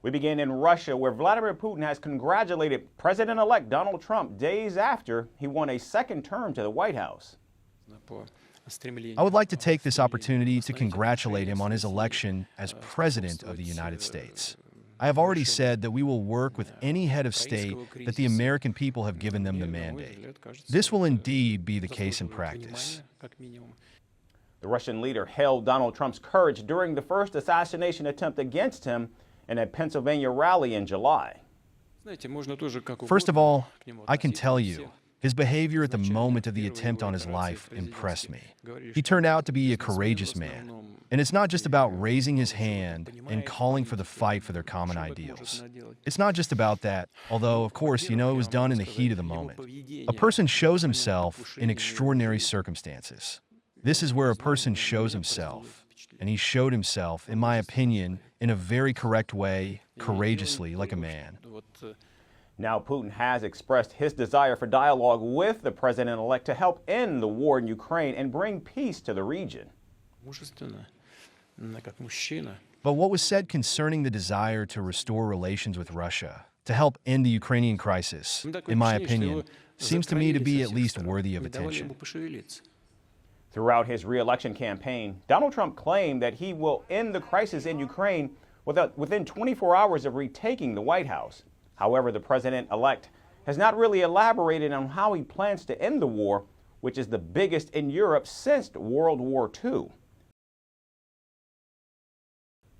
We begin in Russia, where Vladimir Putin has congratulated President-elect Donald Trump days after he won a second term to the White House. I would like to take this opportunity to congratulate him on his election as President of the United States. I have already said that we will work with any head of state that the American people have given them the mandate. This will indeed be the case in practice. The Russian leader hailed Donald Trump's courage during the first assassination attempt against him in a Pennsylvania rally in July. First of all, I can tell you, his behavior at the moment of the attempt on his life impressed me. He turned out to be a courageous man. And it's not just about raising his hand and calling for the fight for their common ideals. It's not just about that, although, of course, it was done in the heat of the moment. A person shows himself in extraordinary circumstances. This is where a person shows himself. And he showed himself, in my opinion, in a very correct way, courageously, like a man. Now Putin has expressed his desire for dialogue with the president-elect to help end the war in Ukraine and bring peace to the region. But what was said concerning the desire to restore relations with Russia, to help end the Ukrainian crisis, in my opinion, seems to me to be at least worthy of attention. Throughout his re-election campaign, Donald Trump claimed that he will end the crisis in Ukraine within 24 hours of retaking the White House. However, the president-elect has not really elaborated on how he plans to end the war, which is the biggest in Europe since World War II.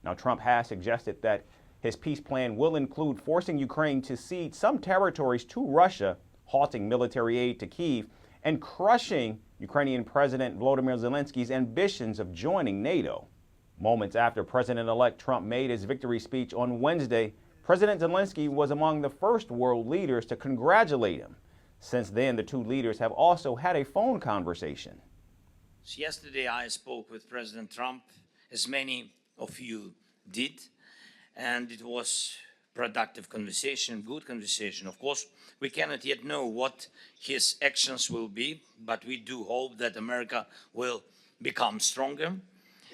Now, Trump has suggested that his peace plan will include forcing Ukraine to cede some territories to Russia, halting military aid to Kyiv, and crushing Ukrainian President Volodymyr Zelensky's ambitions of joining NATO. Moments after President-elect Trump made his victory speech on Wednesday, President Zelensky was among the first world leaders to congratulate him. Since then, the two leaders have also had a phone conversation. Yesterday, I spoke with President Trump, as many of you did, and it was productive conversation, good conversation. Of course, we cannot yet know what his actions will be, but we do hope that America will become stronger.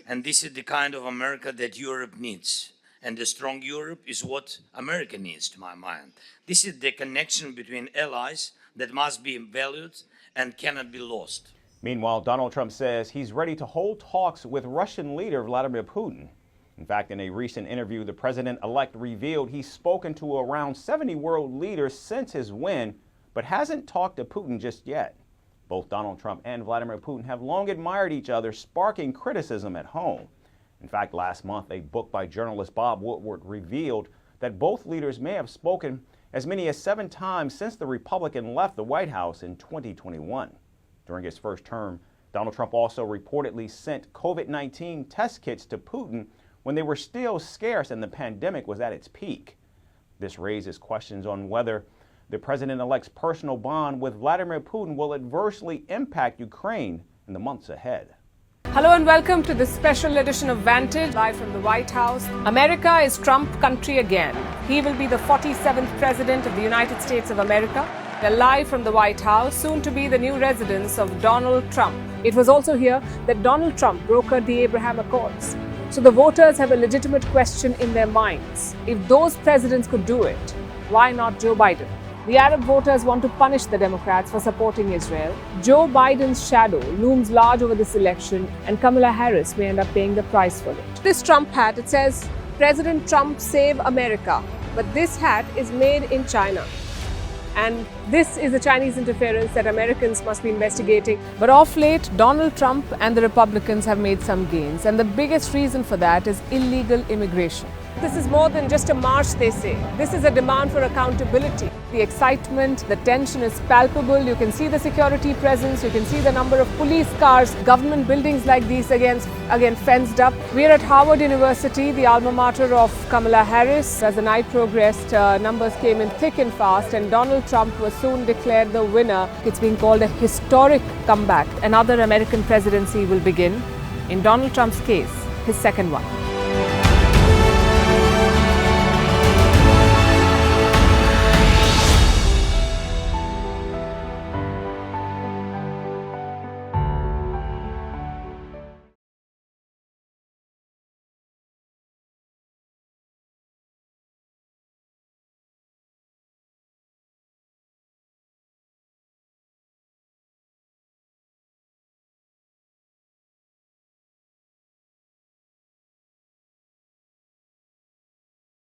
And this is the kind of America that Europe needs. And a strong Europe is what America needs, to my mind. This is the connection between allies that must be valued and cannot be lost. Meanwhile, Donald Trump says he's ready to hold talks with Russian leader Vladimir Putin. In fact, in a recent interview, the president-elect revealed he's spoken to around 70 world leaders since his win, but hasn't talked to Putin just yet. Both Donald Trump and Vladimir Putin have long admired each other, sparking criticism at home. In fact, last month, a book by journalist Bob Woodward revealed that both leaders may have spoken as many as 7 times since the Republican left the White House in 2021. During his first term, Donald Trump also reportedly sent COVID-19 test kits to Putin when they were still scarce and the pandemic was at its peak. This raises questions on whether the president-elect's personal bond with Vladimir Putin will adversely impact Ukraine in the months ahead. Hello and welcome to this special edition of Vantage, live from the White House. America is Trump country again. He will be the 47th President of the United States of America. We're live from the White House, soon to be the new residence of Donald Trump. It was also here that Donald Trump brokered the Abraham Accords. So the voters have a legitimate question in their minds. If those presidents could do it, why not Joe Biden? The Arab voters want to punish the Democrats for supporting Israel. Joe Biden's shadow looms large over this election, and Kamala Harris may end up paying the price for it. This Trump hat, it says, President Trump save America. But this hat is made in China. And this is the Chinese interference that Americans must be investigating. But of late, Donald Trump and the Republicans have made some gains. And the biggest reason for that is illegal immigration. This is more than just a march, they say. This is a demand for accountability. The excitement, the tension is palpable. You can see the security presence. You can see the number of police cars, government buildings like these again fenced up. We're at Harvard University, the alma mater of Kamala Harris. As the night progressed, numbers came in thick and fast, and Donald Trump was soon declared the winner. It's being called a historic comeback. Another American presidency will begin. In Donald Trump's case, his second one.